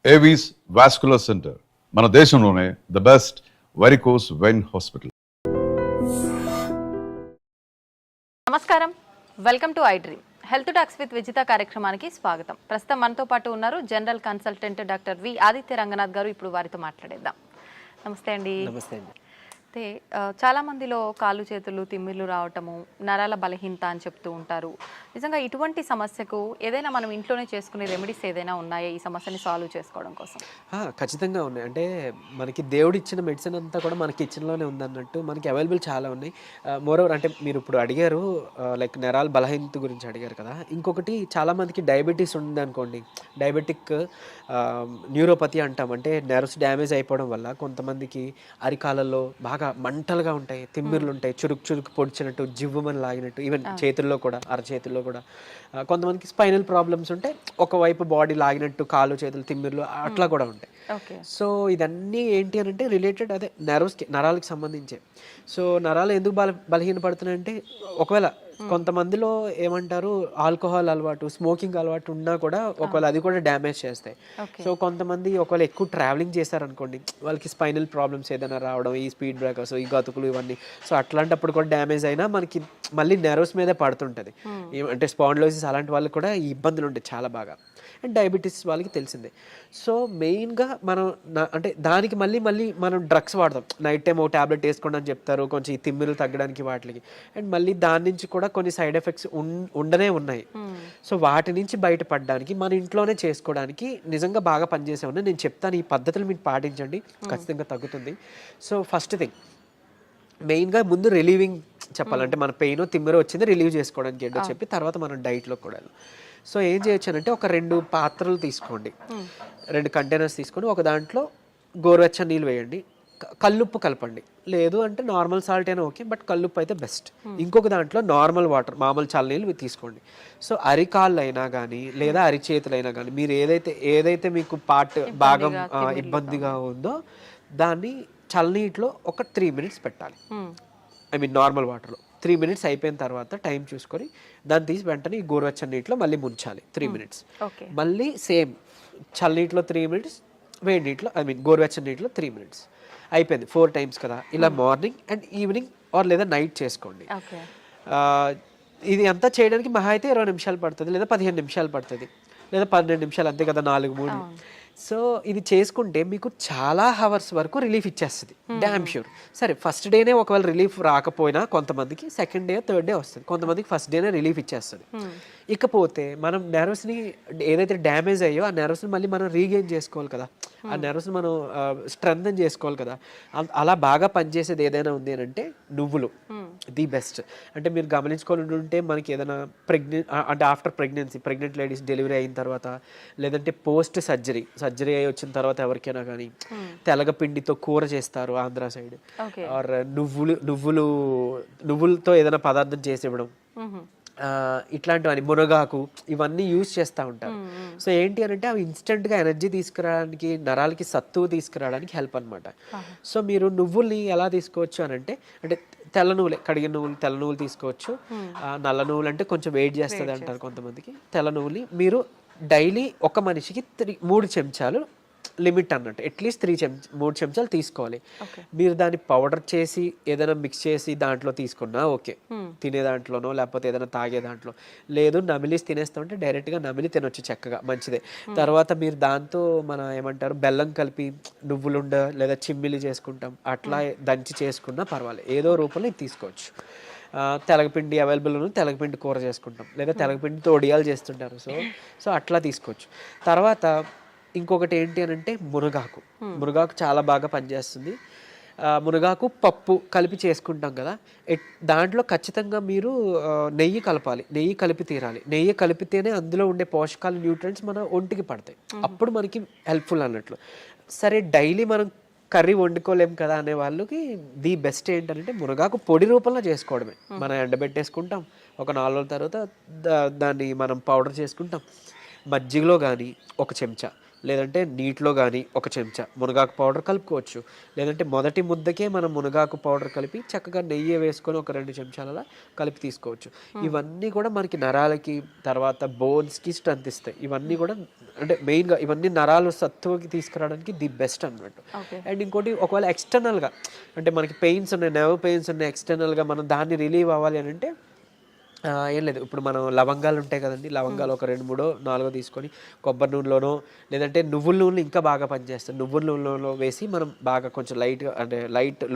Avis vascular centre మన దేశంలోనే the best varicose vein hospital. నమస్కారం, welcome to I dream. Health talks with Vijitha కార్యక్రమానికి స్వాగతం. ప్రస్తుతం మనతో పాటు ఉన్నారు general consultant doctor V Aditya Ranganath గారు. ఇప్పుడు వారితో మాట్లాడేద్దాం. నమస్తే అండి. నమస్తే అండి. అయితే చాలా మందిలో కాళ్ళు చేతులు తిమ్మిర్లు రావటము, నరాల బలహీనత అని చెప్తూ ఉంటారు. నిజంగా ఇటువంటి సమస్యకు ఏదైనా మనం ఇంట్లోనే చేసుకునే రెమెడీస్ ఏదైనా ఉన్నాయా ఈ సమస్యని సాల్వ్ చేసుకోవడం కోసం? ఖచ్చితంగా ఉన్నాయి. అంటే మనకి దేవుడు ఇచ్చిన మెడిసిన్ అంతా కూడా మనకి కిచెన్లోనే ఉందన్నట్టు మనకి అవైలబుల్ చాలా ఉన్నాయి. మోరోవర్ అంటే మీరు ఇప్పుడు అడిగారు లైక్ నరాల బలహీనత గురించి అడిగారు కదా. ఇంకొకటి చాలామందికి డయాబెటీస్ ఉంది అనుకోండి, డయాబెటిక్ న్యూరోపతి అంటాం. అంటే నర్వ్స్ డ్యామేజ్ అయిపోవడం వల్ల కొంతమందికి అరికాలలో బాగా మంటలుగా ఉంటాయి, తిమ్మిర్లు ఉంటాయి, చురుకు చురుకు పొడిచినట్టు, జివ్వమని లాగినట్టు, ఈవెన్ చేతుల్లో కూడా అరచేతుల్లో కూడా. కొంతమందికి స్పైనల్ ప్రాబ్లమ్స్ ఉంటాయి, ఒకవైపు బాడీ లాగినట్టు కాళ్ళు చేతులు తిమ్మిర్లు అట్లా కూడా ఉంటాయి. సో ఇదన్నీ ఏంటి అని అంటే రిలేటెడ్ అదే నర్వ్స్కి, నరాలకి సంబంధించే. సో నరాలు ఎందుకు బలహీనపడుతున్నాయంటే ఒకవేళ కొంతమందిలో ఏమంటారు ఆల్కహాల్ అలవాటు, స్మోకింగ్ అలవాటు ఉన్నా కూడా ఒకవేళ అది కూడా డ్యామేజ్ చేస్తాయి. సో కొంతమంది ఒకవేళ ఎక్కువ ట్రావెలింగ్ చేశారనుకోండి, వాళ్ళకి స్పైనల్ ప్రాబ్లమ్స్ ఏదైనా రావడం, ఈ స్పీడ్ బ్రేకర్స్, ఈ గతుకులు ఇవన్నీ. సో అట్లాంటప్పుడు కూడా డ్యామేజ్ అయినా మనకి మళ్ళీ నర్వ్స్ మీదే పడుతుంటుంది. అంటే స్పాండిలోసిస్ అలాంటి వాళ్ళకి కూడా ఈ ఇబ్బందులు ఉంటాయి చాలా బాగా. అండ్ డయాబెటీస్ వాళ్ళకి తెలిసిందే. సో మెయిన్గా మనం అంటే దానికి మళ్ళీ మనం డ్రగ్స్ వాడతాం. నైట్ టైం ఒక ట్యాబ్లెట్ వేసుకోండి అని చెప్తారు, కొంచెం ఈ తిమ్మిరులు తగ్గడానికి వాటికి. అండ్ మళ్ళీ దాని నుంచి కూడా కొన్ని సైడ్ ఎఫెక్ట్స్ ఉండనే ఉన్నాయి. సో వాటి నుంచి బయటపడడానికి మన ఇంట్లోనే చేసుకోవడానికి నిజంగా బాగా పనిచేసే ఉన్నాయి. నేను చెప్తాను, ఈ పద్ధతులు మీరు పాటించండి, ఖచ్చితంగా తగ్గుతుంది. సో ఫస్ట్ థింగ్ మెయిన్గా ముందు రిలీవింగ్ చెప్పాలంటే మన పెయిన్ తిమ్మిర వచ్చింది రిలీవ్ చేసుకోవడానికి ఏంటో చెప్పి తర్వాత మనం డైట్లో కూడా. సో ఏం చేయొచ్చు అంటే ఒక 2 పాత్రలు తీసుకోండి, 2 కంటైనర్స్ తీసుకొని ఒక దాంట్లో గోరువెచ్చని నీళ్ళు వేయండి, కల్లుప్పు కలపండి. లేదు అంటే నార్మల్ సాల్ట్ అయినా ఓకే, బట్ కల్లుప్పు అయితే బెస్ట్. ఇంకొక దాంట్లో నార్మల్ వాటర్, మామూలు చల్లనీళ్ళు తీసుకోండి. సో అరికాళ్ళు అయినా కానీ లేదా అరిచేతులైనా కానీ మీరు ఏదైతే మీకు పార్ట్ భాగం ఇబ్బందిగా ఉందో దాన్ని చల్లనీటిలో ఒక 3 మినిట్స్ పెట్టాలి. ఐ మీన్ నార్మల్ వాటర్లో 3 మినిట్స్ అయిపోయిన తర్వాత టైం చూసుకొని దాన్ని తీసి వెంటనే ఈ గోరువెచ్చని నీటిలో మళ్ళీ ముంచాలి 3 మినిట్స్. మళ్ళీ సేమ్ చల్లనీటిలో 3 మినిట్స్, వేడి నీటిలో ఐ మీన్ గోరువెచ్చని నీటిలో 3 మినిట్స్. అయిపోయింది 4 టైమ్స్ కదా. ఇలా మార్నింగ్ అండ్ ఈవినింగ్ ఆర్ లేదా నైట్ చేసుకోండి. ఇది అంతా చేయడానికి మహా అయితే 20 నిమిషాలు పడుతుంది, లేదా 15 నిమిషాలు పడుతుంది, లేదా 12 నిమిషాలు, అంతే కదా, 4-3. సో ఇది చేసుకుంటే మీకు చాలా హవర్స్ వరకు రిలీఫ్ ఇచ్చేస్తుంది, డ్యామ్ ష్యూర్. సరే ఫస్ట్ డేనే ఒకవేళ రిలీఫ్ రాకపోయినా కొంతమందికి సెకండ్ డే థర్డ్ డే వస్తుంది, కొంతమందికి ఫస్ట్ డేనే రిలీఫ్ ఇచ్చేస్తుంది. ఇకపోతే మనం నర్వ్స్ని ఏదైతే డ్యామేజ్ అయ్యో ఆ నర్వ్స్ని మళ్ళీ మనం రీగెయిన్ చేసుకోవాలి కదా, ఆ నర్వ్స్ని మనం స్ట్రెంథన్ చేసుకోవాలి కదా. అలా బాగా పనిచేసేది ఏదైనా ఉంది అని అంటే నువ్వులు ది బెస్ట్. అంటే మీరు గమనించుకొని ఉంటే మనకి ఏదైనా అంటే ఆఫ్టర్ ప్రెగ్నెంట్ లేడీస్ డెలివరీ అయిన తర్వాత, లేదంటే పోస్ట్ సర్జరీ అయి వచ్చిన తర్వాత ఎవరికైనా కానీ తెలగపిండితో కూర చేస్తారు ఆంధ్ర సైడ్, ఆర్ నువ్వులతో ఏదైనా పదార్థం చేసి ఇవ్వడం, ఇట్లాంటివన్నీ మునగాకు ఇవన్నీ యూజ్ చేస్తూ ఉంటారు. సో ఏంటి అని అంటే అవి ఇన్స్టెంట్గా ఎనర్జీ తీసుకురావడానికి, నరాలకి సత్తువు తీసుకురావడానికి హెల్ప్ అనమాట. సో మీరు నువ్వుల్ని ఎలా తీసుకోవచ్చు అని అంటే తెల్ల నువ్వులే, కడిగిన నువ్వులు, తెల్ల నువ్వులు తీసుకోవచ్చు. నల్ల నువ్వులు అంటే కొంచెం వెయిట్ చేస్తుంది అంటారు కొంతమందికి. తెల్ల నువ్వులు మీరు డైలీ ఒక మనిషికి 3 చెంచాలు లిమిట్ అన్నట్టు, అట్లీస్ట్ 3 చెంచాలు తీసుకోవాలి. మీరు దాన్ని పౌడర్ చేసి ఏదైనా మిక్స్ చేసి దాంట్లో తీసుకున్నా ఓకే, తినే దాంట్లోనో లేకపోతే ఏదైనా తాగే దాంట్లో. లేదు నమిలిసి తినేస్తామంటే డైరెక్ట్గా నమిలి తినొచ్చు, చక్కగా మంచిదే. తర్వాత మీరు దాంతో మన ఏమంటారు బెల్లం కలిపి నువ్వులుండ లేదా చిమ్మిలి చేసుకుంటాం, అట్లా దంచి చేసుకున్నా పర్వాలేదు, ఏదో రూపంలో ఇది తీసుకోవచ్చు. తెలగపిండి అవైలబుల్ ఉంది, తెలగపిండి కూర చేసుకుంటాం, లేదా తెలగపిండితో ఒడియాలు చేస్తుంటారు. సో అట్లా తీసుకోవచ్చు. తర్వాత ఇంకొకటి ఏంటి అని అంటే మునగాకు చాలా బాగా పనిచేస్తుంది. మునగాకు పప్పు కలిపి చేసుకుంటాం కదా, దాంట్లో ఖచ్చితంగా మీరు నెయ్యి కలపాలి, నెయ్యి కలిపి తీరాలి. నెయ్యి కలిపితేనే అందులో ఉండే పోషకాలు, న్యూట్రియంట్స్ మన ఒంటికి పడతాయి, అప్పుడు మనకి హెల్ప్ఫుల్ అన్నట్లు. సరే డైలీ మనం కర్రీ వండుకోలేం కదా అనే వాళ్ళకి ది బెస్ట్ ఏంటంటే మునగాకు పొడి రూపంలో చేసుకోవడమే. మనం ఎండబెట్టేసుకుంటాం, ఒక 4 రోజుల తర్వాత దాన్ని మనం పౌడర్ చేసుకుంటాం. మజ్జిగలో కానీ 1 చెంచా, లేదంటే నీటిలో కానీ ఒక చెంచా మునగాకు పౌడర్ కలుపుకోవచ్చు. లేదంటే మొదటి ముద్దకే మనం మునగాకు పౌడర్ కలిపి చక్కగా నెయ్యి వేసుకొని ఒక 2 చెంచాలలా కలిపి తీసుకోవచ్చు. ఇవన్నీ కూడా మనకి నరాలకి తర్వాత బోన్స్కి స్ట్రెంత్ ఇస్తాయి. ఇవన్నీ కూడా అంటే మెయిన్గా ఇవన్నీ నరాలు సత్తువకి తీసుకురావడానికి ది బెస్ట్ అన్నట్టు. అండ్ ఇంకోటి ఒకవేళ ఎక్స్టర్నల్గా అంటే మనకి పెయిన్స్ ఉన్నాయి, నెర్వ్ పెయిన్స్ ఉన్నాయి, ఎక్స్టర్నల్గా మనం దాన్ని రిలీవ్ అవ్వాలి అని అంటే ఏం లేదు, ఇప్పుడు మనం లవంగాలు ఉంటాయి కదండి, లవంగాలు ఒక 2, 3, 4 తీసుకొని కొబ్బరి నూనెలోనో లేదంటే నువ్వుల నూనె ఇంకా బాగా పనిచేస్తాయి, నువ్వుల నూనెలో వేసి మనం బాగా కొంచెం లైట్గా అంటే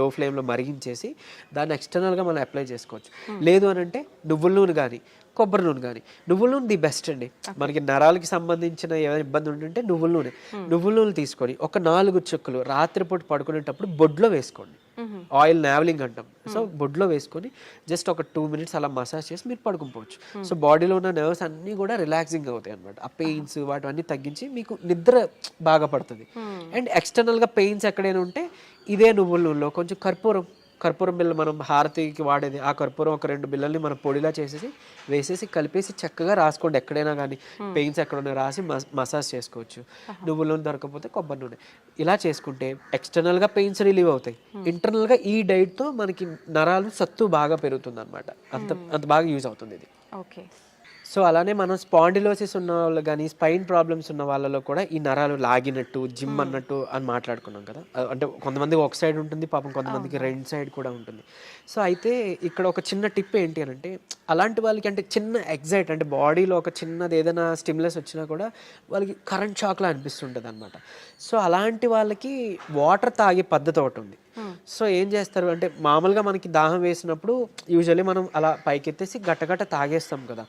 లో ఫ్లేమ్లో మరిగించేసి దాన్ని ఎక్స్టర్నల్గా మనం అప్లై చేసుకోవచ్చు. లేదు అని అంటే నువ్వుల నూనె కానీ కొబ్బరి నూనె కానీ, నువ్వుల నూనె ది బెస్ట్ అండి. మనకి నరాలకి సంబంధించిన ఏమైనా ఇబ్బంది ఉంటుంటే నువ్వుల నూనె తీసుకొని ఒక 4 చుక్కలు రాత్రిపూట పడుకునేటప్పుడు బొడ్లో వేసుకోండి. ఆయిల్ నావలింగ్ అంటాం. సో బొడ్లో వేసుకొని జస్ట్ ఒక 2 మినిట్స్ అలా మసాజ్ చేసి మీరు పడుకోవచ్చు. సో బాడీలో ఉన్న నర్వ్స్ అన్నీ కూడా రిలాక్సింగ్ అవుతాయి అనమాట. ఆ పెయిన్స్ వాటివన్నీ తగ్గించి మీకు నిద్ర బాగా పడుతుంది. అండ్ ఎక్స్టర్నల్గా పెయిన్స్ ఎక్కడైనా ఉంటే ఇదే నువ్వుల నూనెలో కొంచెం కర్పూరం బిళ్ళ మనం హారతికి వాడేది, ఆ కర్పూరం ఒక 2 బిళ్ళల్ని మనం పొడిలా చేసేసి వేసేసి కలిపేసి చక్కగా రాసుకోండి. ఎక్కడైనా కానీ పెయిన్స్ ఎక్కడైనా రాసి మసాజ్ చేసుకోవచ్చు. నువ్వుల నూనె దొరకకపోతే కొబ్బరి నూనె ఇలా చేసుకుంటే ఎక్స్టర్నల్గా పెయిన్స్ రిలీవ్ అవుతాయి. ఇంటర్నల్గా ఈ డైట్తో మనకి నరాలు సత్తు బాగా పెరుగుతుంది అనమాట. అంత బాగా యూజ్ అవుతుంది ఇది. ఓకే. సో అలానే మనం స్పాండిలోసిస్ ఉన్న వాళ్ళు కానీ స్పైన్ ప్రాబ్లమ్స్ ఉన్న వాళ్ళలో కూడా ఈ నరాలు లాగినట్టు జిమ్ అన్నట్టు అని మాట్లాడుకున్నాం కదా. అంటే కొంతమందికి ఒక సైడ్ ఉంటుంది, పాపం కొంతమందికి 2 సైడ్ కూడా ఉంటుంది. సో అయితే ఇక్కడ ఒక చిన్న టిప్ ఏంటి అని అంటే అలాంటి వాళ్ళకి అంటే చిన్న ఎగ్జైట్ అంటే బాడీలో ఒక చిన్నది ఏదైనా స్టిమ్యులస్ వచ్చినా కూడా వాళ్ళకి కరెంట్ షాక్లా అనిపిస్తుంటుంది అనమాట. సో అలాంటి వాళ్ళకి వాటర్ తాగే పద్ధతి ఒకటి ఉంది. సో ఏం చేస్తారు అంటే మామూలుగా మనకి దాహం వేసినప్పుడు యూజువల్లీ మనం అలా పైకెత్తేసి గట్టగట్ట తాగేస్తాం కదా.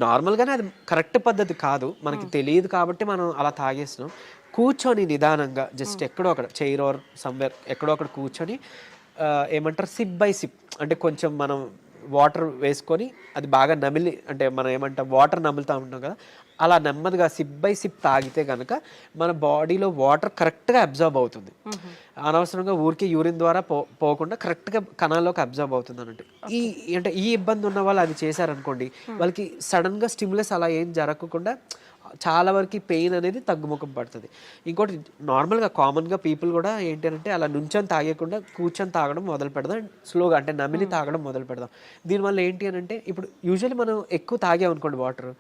నార్మల్గానే అది కరెక్ట్ పద్ధతి కాదు, మనకి తెలియదు కాబట్టి మనం అలా తాగేస్తున్నాం. కూర్చొని నిదానంగా జస్ట్ ఎక్కడో అక్కడ చైర్ ఆర్ సమ్వేర్ ఎక్కడో అక్కడ కూర్చొని ఏమంటారు సిప్ బై సిప్ అంటే కొంచెం మనం వాటర్ వేసుకొని అది బాగా నమిలి అంటే మనం ఏమంటాం వాటర్ నములుతూ ఉంటాం కదా, అలా నెమ్మదిగా సిప్ బై సిప్ తాగితే కనుక మన బాడీలో వాటర్ కరెక్ట్గా అబ్జర్బ్ అవుతుంది. అనవసరంగా ఊరికి యూరిన్ ద్వారా పోకుండా కరెక్ట్గా కణాల్లోకి అబ్జర్బ్ అవుతుంది అన్నట్టు. ఈ ఇబ్బంది ఉన్న వాళ్ళు అది చేశారనుకోండి, వాళ్ళకి సడన్గా స్టిమ్యులస్ అలా ఏం జరగకుండా చాలా వరకు పెయిన్ అనేది తగ్గుముఖం పడుతుంది. ఇంకోటి నార్మల్గా కామన్గా పీపుల్ కూడా ఏంటి అంటే అలా నుంచొని తాగకుండా కూర్చొని తాగడం మొదలు పెడదాం, స్లోగా అంటే నమిలి తాగడం మొదలు పెడదాం. దీనివల్ల ఏంటి అని అంటే ఇప్పుడు యూజువల్లీ మనం ఎక్కువ తాగామనుకోండి వాటర్,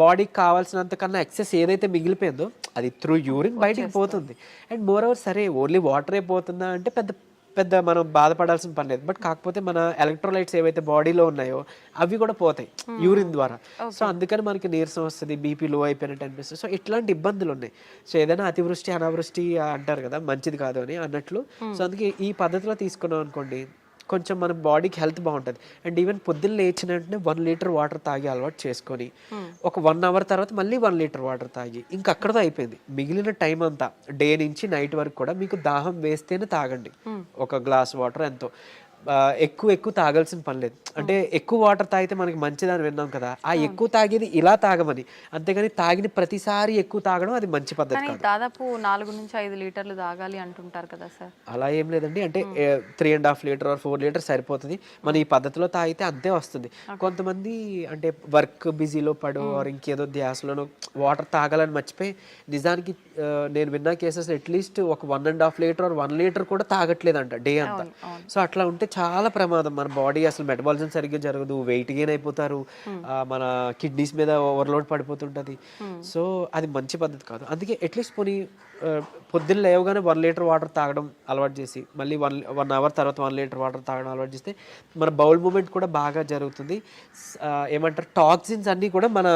బాడీకి కావాల్సినంత కన్నా ఎక్సెస్ ఏదైతే మిగిలిపోయిందో అది త్రూ యూరిన్ బయటికి పోతుంది. అండ్ మోర్ ఓవర్ సరే ఓన్లీ వాటరే పోతుందా అంటే పెద్ద మనం బాధపడాల్సిన పని లేదు. బట్ కాకపోతే మన ఎలక్ట్రోలైట్స్ ఏవైతే బాడీలో ఉన్నాయో అవి కూడా పోతాయి యూరిన్ ద్వారా. సో అందుకని మనకి నీరసం వస్తుంది, బీపీ లో అయిపోయినట్టు అనిపిస్తుంది. సో ఇట్లాంటి ఇబ్బందులు ఉన్నాయి. సో ఏదైనా అతివృష్టి అనావృష్టి అంటారు కదా, మంచిది కాదు అని అన్నట్లు. సో అందుకే ఈ పద్ధతిలో తీసుకున్నాం అనుకోండి కొంచెం మన బాడీకి హెల్త్ బాగుంటుంది. అండ్ ఈవెన్ పొద్దున్న లేచిన వెంటనే 1 లీటర్ వాటర్ తాగి అలవాటు చేసుకొని ఒక 1 అవర్ తర్వాత మళ్ళీ 1 లీటర్ వాటర్ తాగి ఇంకా అక్కడతో అయిపోయింది. మిగిలిన టైం అంతా డే నుంచి నైట్ వరకు కూడా మీకు దాహం వేస్తేనే తాగండి. ఒక గ్లాస్ వాటర్ ఎంతో, ఎక్కువ తాగాల్సిన పని లేదు. అంటే ఎక్కువ వాటర్ తాగితే మనకి మంచిదని విన్నాం కదా, ఆ ఎక్కువ తాగేది ఇలా తాగమని, అంతేగాని తాగిన ప్రతిసారి ఎక్కువ తాగడం అది మంచి పద్ధతి కాదు. దాదాపు 4 నుంచి 5 లీటర్లు తాగాలి అంటుంటారు కదా సార్. అలా ఏం లేదండి, అంటే 3.5 లీటర్ ఆర్ 4 లీటర్ సరిపోతుంది. మన ఈ పద్ధతిలో తాగితే అంతే వస్తుంది. కొంతమంది అంటే వర్క్ బిజీలో పడో ఆర్ ఇంకేదో ధ్యాసలోనో వాటర్ తాగాలని మర్చిపోయి నిజానికి నేను విన్న కేసెస్ అట్లీస్ట్ ఒక 1.5 లీటర్ ఆర్ 1 లీటర్ కూడా తాగట్లేదంట డే అంతా. సో అట్లా ఉంటే చాలా ప్రమాదం. మన బాడీ అసలు మెటబాలిజం సరిగ్గా జరగదు, వెయిట్ గెయిన్ అయిపోతారు, మన కిడ్నీస్ మీద ఓవర్లోడ్ పడిపోతుంటుంది. సో అది మంచి పద్ధతి కాదు. అందుకే అట్లీస్ట్ పోనీ పొద్దున్న లేవగానే 1 లీటర్ వాటర్ తాగడం అలవాటు చేసి మళ్ళీ 1 అవర్ తర్వాత 1 లీటర్ వాటర్ తాగడం అలవాటు చేస్తే మన బౌల్ మూమెంట్ కూడా బాగా జరుగుతుంది. ఏమంటారు టాక్సిన్స్ అన్నీ కూడా మన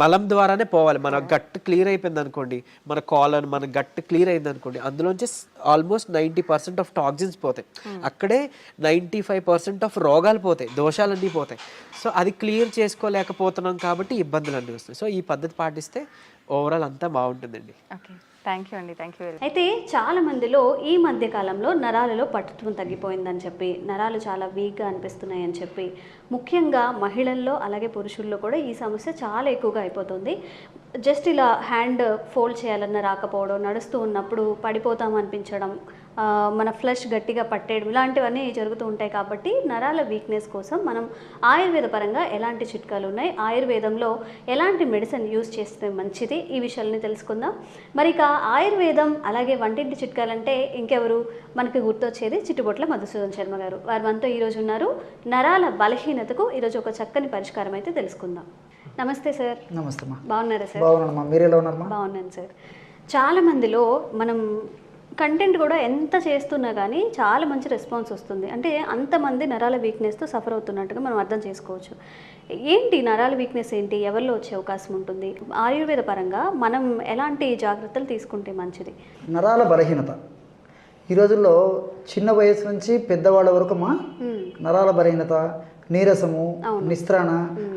మలం ద్వారానే పోవాలి. మన గట్ క్లియర్ అయిపోయింది అనుకోండి, మన కాలన్ మన గట్ క్లియర్ అయింది అనుకోండి, అందులోంచి ఆల్మోస్ట్ 90% ఆఫ్ టాక్సిన్స్ పోతాయి. అక్కడే 95% ఆఫ్ రోగాలు పోతాయి, దోషాలన్నీ పోతాయి. సో అది క్లియర్ చేసుకోలేకపోతున్నాం కాబట్టి ఇబ్బందులు అన్నీ వస్తాయి. సో ఈ పద్ధతి పాటిస్తే ఓవరాల్ అంతా బాగుంటుందండి. ఓకే, థ్యాంక్ యూ అండి, థ్యాంక్ యూ వెరీ మచ్. అయితే చాలా మందిలో ఈ మధ్య కాలంలో నరాలలో పట్టుత్వం తగ్గిపోయిందని చెప్పి, నరాలు చాలా వీక్గా అనిపిస్తున్నాయి అని చెప్పి, ముఖ్యంగా మహిళల్లో అలాగే పురుషుల్లో కూడా ఈ సమస్య చాలా ఎక్కువగా అయిపోతుంది. జస్ట్ ఇలా హ్యాండ్ ఫోల్డ్ చేయాలన్న రాకపోవడం, నడుస్తూ ఉన్నప్పుడు పడిపోతాం అనిపించడం, మన ఫ్లష్ గట్టిగా పట్టేయడం ఇలాంటివన్నీ జరుగుతూ ఉంటాయి. కాబట్టి నరాల వీక్నెస్ కోసం మనం ఆయుర్వేద పరంగా ఎలాంటి చిట్కాలు ఉన్నాయి, ఆయుర్వేదంలో ఎలాంటి మెడిసిన్ యూజ్ చేస్తే మంచిది, ఈ విషయాలని తెలుసుకుందాం. మరి ఇక ఆయుర్వేదం అలాగే వంటింటి చిట్కాలంటే ఇంకెవరు మనకి గుర్తొచ్చేది చిట్టుబొట్ల మధుసూదన్ శర్మ గారు. వారు మనతో ఈరోజు ఉన్నారు. నరాల బలహీనతకు ఈరోజు ఒక చక్కని పరిష్కారం అయితే తెలుసుకుందాం. నమస్తే సార్. నమస్తే అమ్మా. బాగున్నారా సార్? బాగున్నానమ్మా, మీరు ఎలా ఉన్నారమ్మా? బాగున్నాను సార్. చాలా మందిలో మనం కంటెంట్ కూడా ఎంత చేస్తున్నా కానీ చాలా మంచి రెస్పాన్స్ వస్తుంది. అంటే అంతమంది నరాల వీక్నెస్తో సఫర్ అవుతున్నట్టుగా మనం అర్థం చేసుకోవచ్చు. ఏంటి నరాల వీక్నెస్ ఏంటి, ఎవరిలో వచ్చే అవకాశం ఉంటుంది, ఆయుర్వేద పరంగా మనం ఎలాంటి జాగ్రత్తలు తీసుకుంటే మంచిది? నరాల బలహీనత ఈ రోజుల్లో చిన్న వయసు నుంచి పెద్దవాళ్ళ వరకు అమ్మా నరాల బలహీనత, నీరసము, నిస్త్రాణ,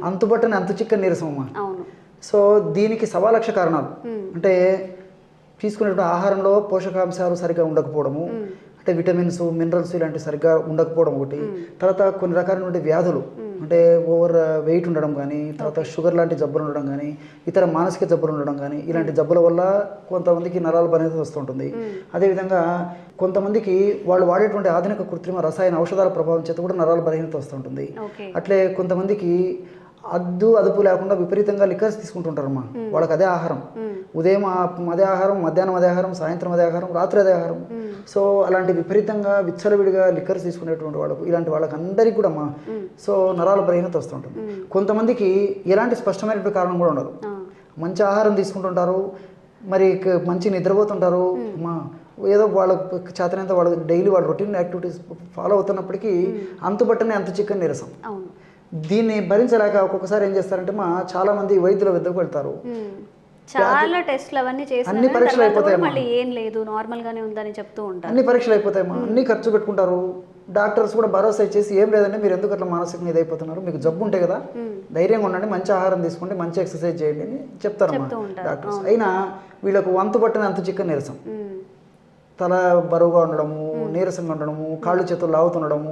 అంతుబట్టని అంతు చిక్కని నీరసం అమ్మా. అవును. సో దీనికి 1,00,000 కారణాలు. అంటే తీసుకునేటువంటి ఆహారంలో పోషకాంశాలు సరిగ్గా ఉండకపోవడము, అంటే విటమిన్స్, మినరల్స్ ఇలాంటివి సరిగ్గా ఉండకపోవడం ఒకటి. తర్వాత కొన్ని రకాలైనటువంటి వ్యాధులు, అంటే ఓవర్ వెయిట్ ఉండడం కానీ, తర్వాత షుగర్ లాంటి జబ్బులు ఉండడం కానీ, ఇతర మానసిక జబ్బులు ఉండడం కానీ, ఇలాంటి జబ్బుల వల్ల కొంతమందికి నరాల బలహీనత వస్తుంటుంది. అదేవిధంగా కొంతమందికి వాళ్ళు వాడేటువంటి ఆధునిక కృత్రిమ రసాయన ఔషధాల ప్రభావం చేత కూడా నరాల బలహీనత వస్తుంటుంది. అట్లే కొంతమందికి అదుపు లేకుండా విపరీతంగా లిక్కర్స్ తీసుకుంటుంటారమ్మా. వాళ్ళకి అదే ఆహారం, ఉదయం అదే ఆహారం, మధ్యాహ్నం అదే ఆహారం, సాయంత్రం అదే ఆహారం, రాత్రి అదే ఆహారం. సో అలాంటి విపరీతంగా విచ్చలవిడిగా లిక్కర్స్ తీసుకునేటువంటి వాళ్ళకు, ఇలాంటి వాళ్ళకి అందరికీ కూడా అమ్మా సో నరాల బలహీనత వస్తుంటుంది. కొంతమందికి ఎలాంటి స్పష్టమైనటువంటి కారణం కూడా ఉండదు. మంచి ఆహారం తీసుకుంటుంటారు, మరి మంచి నిద్రపోతుంటారు, ఏదో వాళ్ళ చేతనంత వాళ్ళు డైలీ వాళ్ళ రొటీన్ యాక్టివిటీస్ ఫాలో అవుతున్నప్పటికీ అంతుబట్టనే అంత చిక్కని నీరసం. దీన్ని భరించలేక ఒక్కొక్కసారి ఏం చేస్తారంటే చాలా మంది వైద్యుల వద్దకు వెళ్తారు. చాలా టెస్ట్లు అవన్నీ చేసి అన్ని పరీక్షలు అయిపోతాయి, మళ్ళీ ఏం లేదు నార్మల్ గానే ఉందని చెప్తూ ఉంటారు. అన్ని పరీక్షలు అయిపోతాయమ్మా, అన్ని ఖర్చు పెట్టుకుంటారు. డాక్టర్స్ కూడా భరోసా ఇచ్చేసి ఏం లేదంటే మీరు ఎందుకు అట్లా మానసికంగా ఇదైపోతున్నారు, మీకు జబ్బు ఉంటే కదా, ధైర్యంగా ఉండండి, మంచి ఆహారం తీసుకోండి, మంచి ఎక్సర్సైజ్ చేయండి అని చెప్తారమ్మా డాక్టర్స్. అయినా వీళ్ళకు అంతు పట్టిన అంత చిక్కని నీరసం, తల బరువుగా ఉండడము, నీరసంగా ఉండడము, కాళ్ళు చేతులు లాగుతుండడము,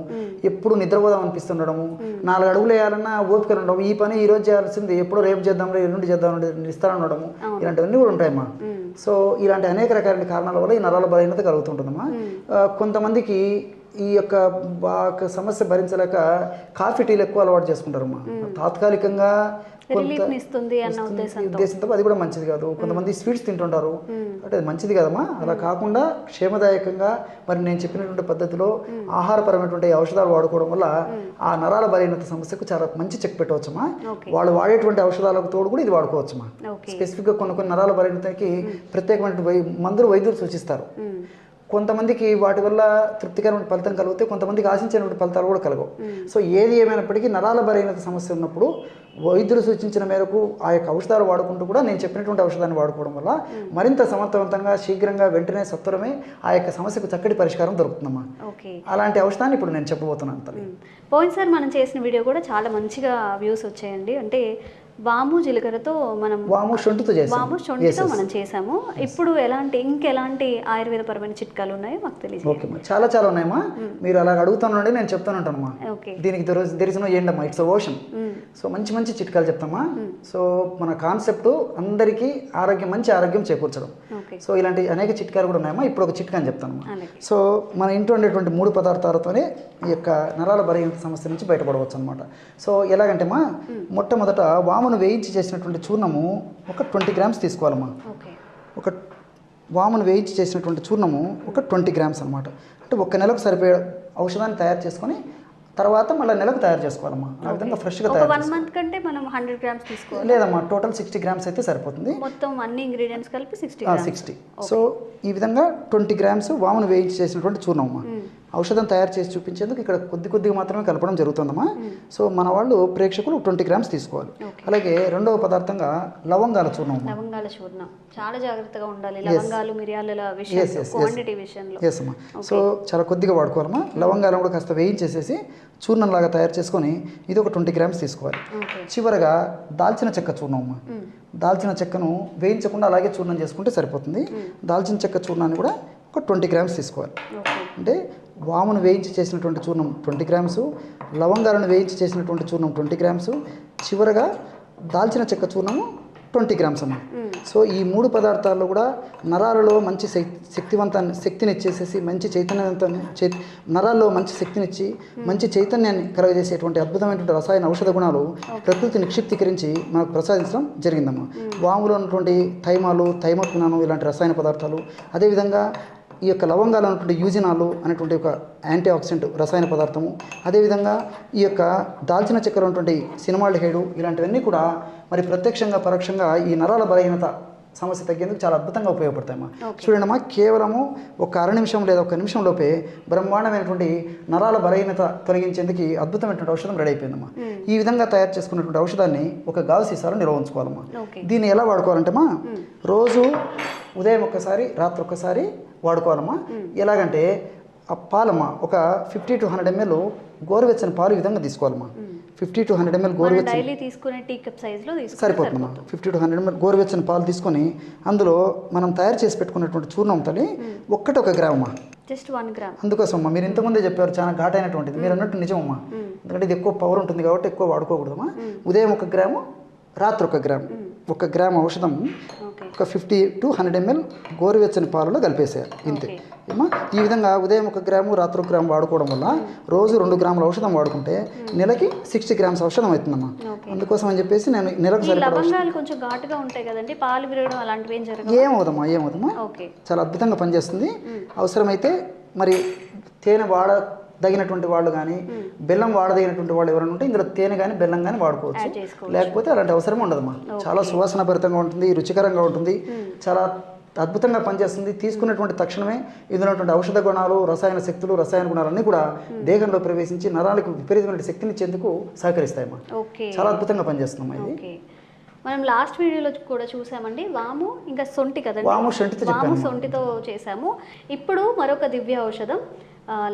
ఎప్పుడు నిద్రపోదాం అనిపిస్తుండడము, 4 అడుగులు వేయాలన్నా ఓపిక ఉండడం, ఈ పని ఈ రోజు చేయాల్సింది ఎప్పుడో రేపు చేద్దాం, ఎల్లుండి చేద్దాం నిస్తారనడము, ఇలాంటివన్నీ కూడా ఉంటాయమ్మా. సో ఇలాంటి అనేక రకాల కారణాల వల్ల ఈ నరాల బలహీనత కలుగుతుంటుందమ్మా. కొంతమందికి ఈ యొక్క సమస్య భరించలేక కాఫీ టీలు ఎక్కువ అలవాటు చేసుకుంటారమ్మా. తాత్కాలికంగా ఉద్దేశంతో అది కూడా మంచిది కాదు. కొంతమంది స్వీట్స్ తింటుంటారు, అంటే అది మంచిది కదమ్మా. అలా కాకుండా క్షేమదాయకంగా మరి నేను చెప్పినటువంటి పద్ధతిలో ఆహారపరమైనటువంటి ఔషధాలు వాడుకోవడం వల్ల ఆ నరాల బలహీనత సమస్యకు చాలా మంచి చెక్ పెట్టవచ్చమ్మా. వాళ్ళు వాడేటువంటి ఔషధాలకు తోడు కూడా ఇది వాడుకోవచ్చమ్మా. స్పెసిఫిక్గా కొన్ని నరాల బలహీనతకి ప్రత్యేకమైన మందులు వైద్యులు సూచిస్తారు. కొంతమందికి వాటి వల్ల తృప్తికరమైన ఫలితం కలిగితే కొంతమందికి ఆశించినటువంటి ఫలితాలు కూడా కలగవు. సో ఏది ఏమైనప్పటికీ నరాల బలహీనత సమస్య ఉన్నప్పుడు వైద్యులు సూచించిన మేరకు ఆ యొక్క ఔషధాలు వాడుకుంటూ కూడా నేను చెప్పినటువంటి ఔషధాన్ని వాడుకోవడం వల్ల మరింత సమర్థవంతంగా, శీఘ్రంగా, వెంటనే, సత్వరమే ఆ యొక్క సమస్యకు చక్కటి పరిష్కారం దొరుకుతుందమ్మా. అలాంటి ఔషధాన్ని ఇప్పుడు నేను చెప్పబోతున్నాను తల్లి. పోయినసారి మనం చేసిన వీడియో కూడా చాలా మంచిగా వ్యూస్ వచ్చాయండి. అంటే వాము జీలకర్రతో మనం వాము శొంఠితో మనం చేసాము. ఇప్పుడు ఇంకెలాంటి ఆయుర్వేద పరమైన చిట్కాలు ఉన్నాయో మాకు తెలియదు. ఓకే, చాలా చాలా ఉన్నాయమ్మా. మీరు అలా అడుగుతానండి, నేను చెప్తానంటానమ్మా. దీనికి తెలిసిన ఏంటమ్మా, ఇట్స్ ఓషన్. సో మంచి మంచి చిట్కాలు చెప్తామా. సో మన కాన్సెప్ట్ అందరికీ మంచి ఆరోగ్యం చేకూర్చడం. సో ఇలాంటి అనేక చిట్కాలు కూడా ఉన్నాయమ్మా. ఇప్పుడు ఒక చిట్కా అని చెప్తానమ్మా. సో మన ఇంట్లో ఉండేటువంటి 3 పదార్థాలతోనే ఈ యొక్క నరాల బలహీనత సమస్య నుంచి బయటపడవచ్చు అనమాట. సో ఎలాగంటే మొట్టమొదట వామును వేయించి చేసినటువంటి చూర్ణము ఒక 20 గ్రామ్స్ తీసుకోవాలమ్మా. ఒక వామును వేయించి చేసినటువంటి చూర్ణము ఒక 20 గ్రామ్స్ అనమాట. అంటే 1 నెలకు సరిపోయే ఔషధాన్ని తయారు చేసుకొని తర్వాత మళ్ళీ నెలకు తయారు చేసుకోవాలమ్మా. ఆ విధంగా ఫ్రెష్గా తయారు 1 మంత్ కంటే మనం 100 గ్రామ్స్ తీసుకోవాలి. లేదమ్మా, టోటల్ 60 గ్రామ్స్ అయితే సరిపోతుంది. మొత్తం అన్ని ఇంగ్రీడియంట్స్ కలిపి 60. సో ఈ విధంగా 20 గ్రామ్స్ వామును వేయించి చేసినటువంటి చూర్ణం అమ్మా. ఔషధం తయారు చేసి చూపించేందుకు ఇక్కడ కొద్దిగా మాత్రమే కలపడం జరుగుతుందమ్మా. సో మన వాళ్ళు ప్రేక్షకులు 20 గ్రామ్స్ తీసుకోవాలి. అలాగే రెండవ పదార్థంగా లవంగాల చూర్ణం. లవంగాల చూర్ణం చాలా జాగ్రత్తగా ఉండాలి. లవంగాలు, మిరియాల విషయంలో, క్వాంటిటీ విషయంలో. ఎస్ అమ్మా. సో చాలా కొద్దిగా వాడుకోవాలమ్మా. లవంగాలను కూడా కాస్త వేయించేసేసి చూర్ణం లాగా తయారు చేసుకొని ఇది ఒక 20 గ్రామ్స్ తీసుకోవాలి. చివరగా దాల్చిన చెక్క చూర్ణం అమ్మా. దాల్చిన చెక్కను వేయించకుండా అలాగే చూర్ణం చేసుకుంటే సరిపోతుంది. దాల్చిన చెక్క చూర్ణాన్ని కూడా ఒక 20 గ్రామ్స్ తీసుకోవాలి. అంటే వామును వేయించి చేసినటువంటి చూర్ణం 20 గ్రామ్స్, లవంగాలను వేయించి చేసినటువంటి చూర్ణం 20 గ్రామ్స్, చివరగా దాల్చిన చెక్క చూర్ణము 20 గ్రామ్స్ అమ్మ. సో ఈ 3 పదార్థాల్లో కూడా నరాలలో మంచి శక్తిని ఇచ్చేసేసి మంచి నరాల్లో మంచి శక్తినిచ్చి మంచి చైతన్యాన్ని కలగజేసేటువంటి అద్భుతమైనటువంటి రసాయన ఔషధ గుణాలు ప్రకృతి నిక్షిప్తీకరించి మనకు ప్రసాదించడం జరిగిందమ్మా. వాములో ఉన్నటువంటి థైమోక్వినాను ఇలాంటి రసాయన పదార్థాలు, అదేవిధంగా ఈ యొక్క లవంగాలు అనేటువంటి యూజినాలు అనేటువంటి ఒక యాంటీ ఆక్సిడెంట్ రసాయన పదార్థము, అదేవిధంగా ఈ యొక్క దాల్చిన చెక్కలో ఉన్నటువంటి సినిమాల్డిహైడు ఇలాంటివన్నీ కూడా మరి ప్రత్యక్షంగా పరోక్షంగా ఈ నరాల బలహీనత సమస్య తగ్గేందుకు చాలా అద్భుతంగా ఉపయోగపడతాయమ్మా. చూడండమ్మా, కేవలము ఒక అర నిమిషం లేదా 1 నిమిషం లోపే బ్రహ్మాండమైనటువంటి నరాల బలహీనత తొలగించేందుకు అద్భుతమైనటువంటి ఔషధం రెడీ అయిపోయిందమ్మా. ఈ విధంగా తయారు చేసుకున్నటువంటి ఔషధాన్ని ఒక గాజు సీసాలో నిల్వ ఉంచుకోవాలమ్మా. దీన్ని ఎలా వాడుకోవాలంటేమా, రోజు ఉదయం ఒక్కసారి రాత్రి ఒక్కసారి వాడుకోవాలమ్మా. ఎలాగంటే ఆ పాలమ్మ ఒక 50 to 100 ml గోరువెచ్చని పాలు ఈ విధంగా తీసుకోవాలమ్మా. 50 to 100 ml డైలీ తీసుకునే టీ కప్ సైజులో సరిపోతుందమ్మా. 50 to 100 ml గోరువెచ్చని పాలు తీసుకొని అందులో మనం తయారు చేసి పెట్టుకున్నటువంటి చూర్ణం తల్లి 1 గ్రామమ్మా. Just 1 gram. అందుకోసం అమ్మా, మీరు ఇంతకుముందే చెప్పారు చాలా ఘాటైనటువంటిది, మీరు అన్నట్టు నిజమమ్మా. ఎందుకంటే ఇది ఎక్కువ పవర్ ఉంటుంది కాబట్టి ఎక్కువ వాడుకోకూడదమ్మా. ఉదయం 1 గ్రాము, రాత్రి 1 గ్రామ్, 1 గ్రామ్ ఔషధం ఒక 50 to 100 ml గోరువెచ్చని పాలలో కలిపేసేయాలి ఇంతే అమ్మా. ఈ విధంగా ఉదయం 1 గ్రాము, రాత్రి 1 గ్రామ్ వాడుకోవడం వల్ల రోజు 2 గ్రాముల ఔషధం వాడుకుంటే నెలకి 60 grams ఔషధం అవుతుందమ్మా. అందుకోసం అని చెప్పేసి నేను నెలకు లవంగాలు కొంచెం ఘాటుగా ఉంటాయి కదండి, పాలు విరగడం అలాంటివి ఏం జరగదు? ఏమవుదమ్మా చాలా అద్భుతంగా పనిచేస్తుంది. అవసరమైతే మరి తేనె వాడదగినటువంటి వాళ్ళు కానీ బెల్లం వాడదగినటువంటి వాళ్ళు ఎవరైనా ఉంటే ఇందులో తేనె కానీ బెల్లం కానీ వాడుకోవచ్చు. లేకపోతే అలాంటి అవసరం ఉండదమ్మా. చాలా సువాసన భరితంగా ఉంటుంది, రుచికరంగా ఉంటుంది, చాలా అద్భుతంగా పనిచేస్తుంది. తీసుకున్నటువంటి తక్షణమే ఇందులో ఉన్నటువంటి ఔషధ గుణాలు, రసాయన శక్తులు, రసాయన గుణాలన్నీ కూడా దేహంలో ప్రవేశించి నరాలకు విపరీతమైన శక్తిని ఇచ్చేందుకు సహకరిస్తాయమ్మా. చాలా అద్భుతంగా పనిచేస్తుందమ్మా ఇది. మనం లాస్ట్ వీడియోలో కూడా చూసామండి, వాము ఇంకా సొంటి కదండి, వాము సొంటితో చేసాము. ఇప్పుడు మరొక దివ్య ఔషధం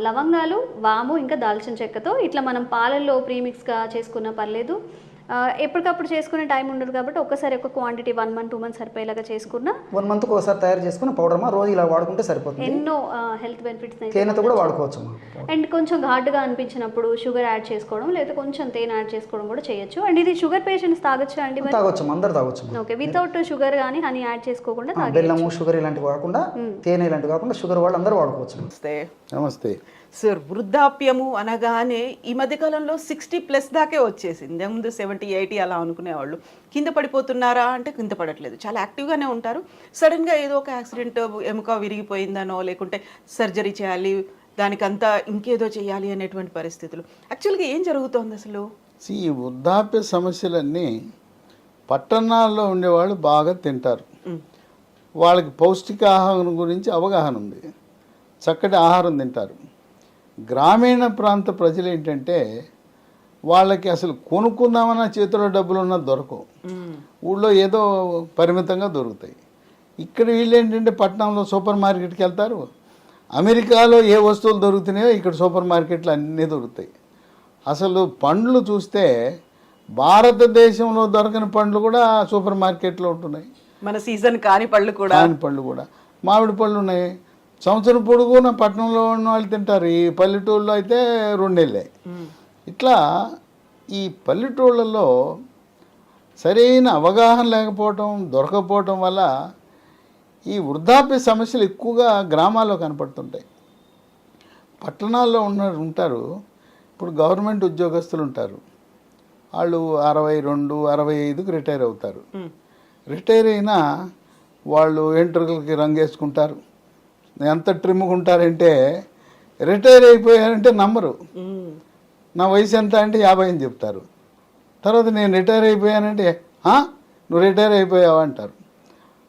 లవంగాలు, వాము ఇంకా దాల్చిన చెక్కతో ఇట్లా మనం పాలల్లో ప్రీమిక్స్గా చేసుకున్నా పర్లేదు, ఎప్పటికప్పుడు చేసుకునే టైం ఉండదు కాబట్టి ఒక్కసారి ఒక క్వాంటిటీ 1 month 2 months సరిపోయేలాగా చేసుకున్నా 1 month ఒకసారి తయారు చేసుకున్న పౌడర్ రోజు ఇలా వాడుకుంటే సరిపోతుంది. ఎన్నో హెల్త్ బెనిఫిట్స్ తేనెతో కూడా వాడుకోవచ్చు. అండ్ కొంచెం ఘాటుగా అనిపించినప్పుడు షుగర్ యాడ్ చేసుకోవడం లేదా కొంచెం తేనె యాడ్ చేసుకోవడం కూడా చేయొచ్చు. అండ్ ఇది షుగర్ పేషెంట్స్ తాగొచ్చా అండి? తాగొచ్చు, అందరు తాగొచ్చు. ఓకే, వితౌట్ షుగర్ కానీ హనీ యాడ్ చేసుకోకుండా బెల్లము, షుగర్ ఇలాంటివి కాకుండా, తేనె ఇలాంటివి కాకుండా షుగర్ వాళ్ళు అందరూ వాడుకోవచ్చు. నమస్తే సార్. వృద్ధాప్యము అనగానే ఈ మధ్యకాలంలో 60+ దాకే వచ్చేసింది. ముందు 70, 80 అలా అనుకునేవాళ్ళు. కింద పడిపోతున్నారా అంటే కింద పడట్లేదు, చాలా యాక్టివ్గానే ఉంటారు. సడన్గా ఏదో ఒక యాక్సిడెంట్, ఎముక విరిగిపోయిందనో లేకుంటే సర్జరీ చేయాలి, దానికంతా ఇంకేదో చేయాలి అనేటువంటి పరిస్థితులు. యాక్చువల్గా ఏం జరుగుతోంది అసలు? ఈ వృద్ధాప్య సమస్యలన్నీ పట్టణాల్లో ఉండేవాళ్ళు బాగా తింటారు, వాళ్ళకి పౌష్టికాహారం గురించి అవగాహన ఉంది, చక్కటి ఆహారం తింటారు. గ్రామీణ ప్రాంత ప్రజలు ఏంటంటే వాళ్ళకి అసలు కొనుక్కుందామన్న చేతిలో డబ్బులు ఉన్నా దొరకవు, ఊళ్ళో ఏదో పరిమితంగా దొరుకుతాయి. ఇక్కడ వీళ్ళు ఏంటంటే పట్టణంలో సూపర్ మార్కెట్కి వెళ్తారు, అమెరికాలో ఏ వస్తువులు దొరుకుతున్నాయో ఇక్కడ సూపర్ మార్కెట్లు అన్నీ దొరుకుతాయి. అసలు పండ్లు చూస్తే భారతదేశంలో దొరకని పండ్లు కూడా సూపర్ మార్కెట్లో ఉంటున్నాయి. మన సీజన్ కాని పళ్ళు కూడా మామిడి పళ్ళు ఉన్నాయి. సంవత్సరం పొడుగున పట్టణంలో ఉన్న వాళ్ళు తింటారు, ఈ పల్లెటూళ్ళలో అయితే 2 నెలలే. ఇట్లా ఈ పల్లెటూళ్ళలో సరైన అవగాహన లేకపోవటం, దొరకపోవటం వల్ల ఈ వృద్ధాప్య సమస్యలు ఎక్కువగా గ్రామాల్లో కనపడుతుంటాయి. పట్టణాల్లో ఉంటారు. ఇప్పుడు గవర్నమెంట్ ఉద్యోగస్తులు ఉంటారు, వాళ్ళు 62, 65కి రిటైర్ అవుతారు. రిటైర్ అయినా వాళ్ళు ఎంట్రుకలకి రంగేసుకుంటారు, ఎంత ట్రిమ్గా ఉంటారంటే రిటైర్ అయిపోయారంటే నమ్మరు. నా వయసు ఎంత అంటే 50 అని చెప్తారు. తర్వాత నేను రిటైర్ అయిపోయానంటే నువ్వు రిటైర్ అయిపోయావా అంటారు.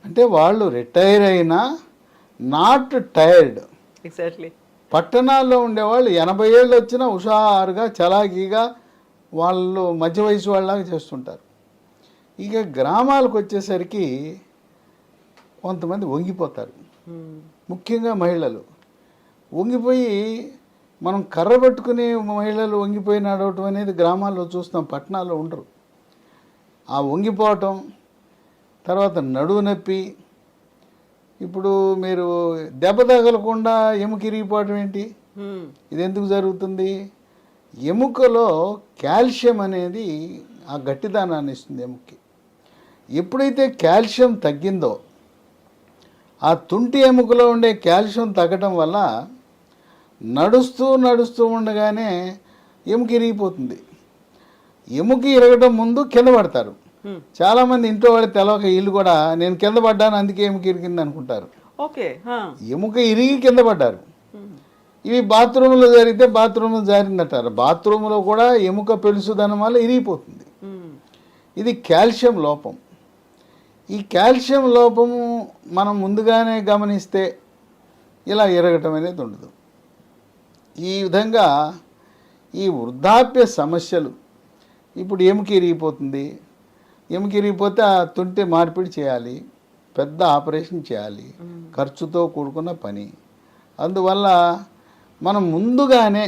అంటే వాళ్ళు రిటైర్ అయినా నాట్ టైర్డ్. ఎగ్జాక్ట్లీ. పట్టణాల్లో ఉండేవాళ్ళు 80 ఏళ్ళు వచ్చినా హుషారుగా చలాకీగా వాళ్ళు మధ్య వయసు వాళ్ళలాగా చేస్తుంటారు. ఇక గ్రామాలకు వచ్చేసరికి కొంతమంది వంగిపోతారు, ముఖ్యంగా మహిళలు వంగిపోయి, మనం కర్ర పట్టుకుని మహిళలు వంగిపోయి నడవటం అనేది గ్రామాల్లో చూస్తాం, పట్టణాల్లో ఉండరు. ఆ వంగిపోవటం, తర్వాత నడువు నొప్పి. ఇప్పుడు మీరు దెబ్బ తగలకుండా ఎముక ఇరిగిపోవటం ఏంటి? ఇది ఎందుకు జరుగుతుంది? ఎముకలో కాల్షియం అనేది ఆ గట్టిదానాన్ని ఇస్తుంది ఎముకకి. ఎప్పుడైతే కాల్షియం తగ్గిందో ఆ తుంటి ఎముకలో ఉండే కాల్షియం తగ్గటం వల్ల నడుస్తూ ఉండగానే ఎముక ఇరిగిపోతుంది. ఎముక ఇరగడం ముందు కింద పడతారు. చాలామంది ఇంట్లో వాళ్ళు తెలవక వీళ్ళు కూడా నేను కింద పడ్డాను అందుకే ఎముక ఇరిగింది అనుకుంటారు. ఓకే. ఎముక ఇరిగి కింద పడ్డారు. ఇవి బాత్రూంలో జరిగితే బాత్రూంలో జారిందంటారు. బాత్రూంలో కూడా ఎముక పెలుసుదనం వల్ల ఇరిగిపోతుంది. ఇది కాల్షియం లోపం. ఈ కాల్షియం లోపము మనం ముందుగానే గమనిస్తే ఇలా ఇరగటం అనేది ఉండదు. ఈ విధంగా ఈ వృద్ధాప్య సమస్యలు, ఇప్పుడు ఎముక ఇరిగిపోతుంది, ఎముక ఇరిగిపోతే ఆ తుంటి మార్పిడి చేయాలి, పెద్ద ఆపరేషన్ చేయాలి, ఖర్చుతో కూడుకున్న పని. అందువల్ల మనం ముందుగానే